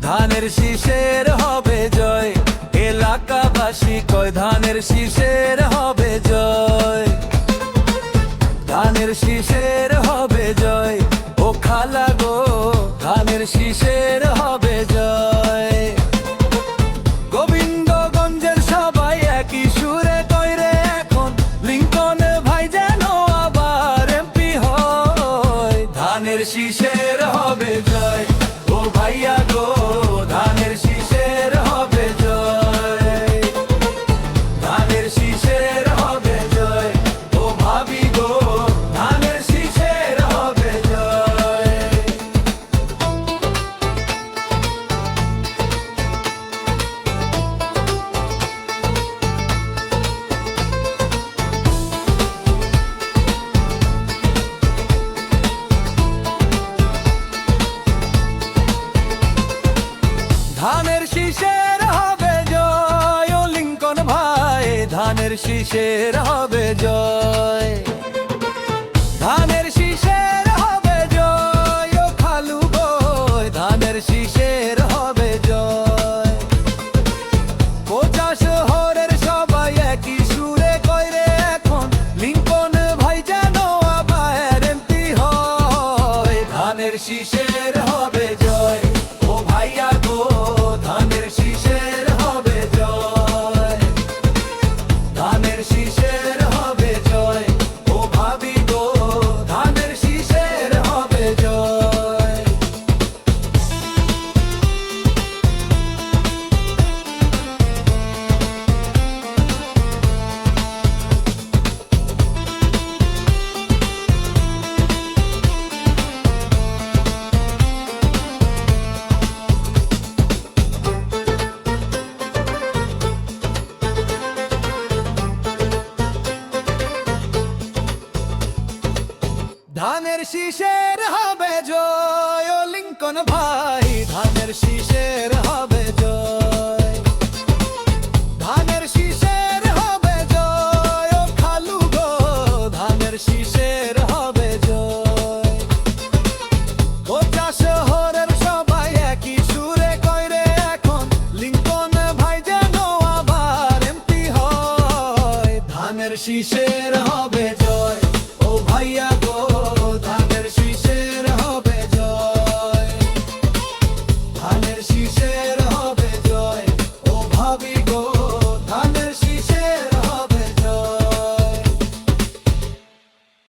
ধানের শীষের হবে জয়, এলাকাবাসী কয় ধানের শীষের হবে জয়। ধানের শীষের হবে জয়, ও খালা গো ধানের শীষের হবে জয়। গোবিন্দগঞ্জের সবাই একই সুরে কইরে এখন লিংকন ভাই যেন আবার এমপি হয়। ধানের শীষের হবে জয়, ও ভাইয়া গো ধানের শীষের হবে জয়। ধানের শীষের হবে জয়, ও ভাবি গো ধানের শীষের হবে জয়। ধানের শীষের হবে জয়, ও লিংকন ভাই ধানের শীষের হবে জয়। ধানের শীষের হবে জয়, ও খালু গো ধানের শীষের হবে জয়। কোচা শহরের সবাই একই সুরে কইরে এখন লিংকন ভাই যেন আবার এমপি হয়। ধানের শীষের হবে জয়, ও ভাইয়া গো ধানের শীষের হবে জয়। ধানের শীষের হবে জয়, ও ভাবি গো ধানের শীষের হবে জয়। ধানের শীষের হবে জয়, ও লিংকন ভাই ধানের শীষের হবে জয়। ধানের শীষের হবে জয়, ও খালু গো ধানের শীষের হবে জয়। কোচা শহরের সবাই একই সুরে কইরে এখন লিংকন ভাই যেন আবার এমপি হয়। ধানের শীষের হবে জয়, ও ভাইয়া গো ধানের শীষের হবে জয়। ধানের শীষের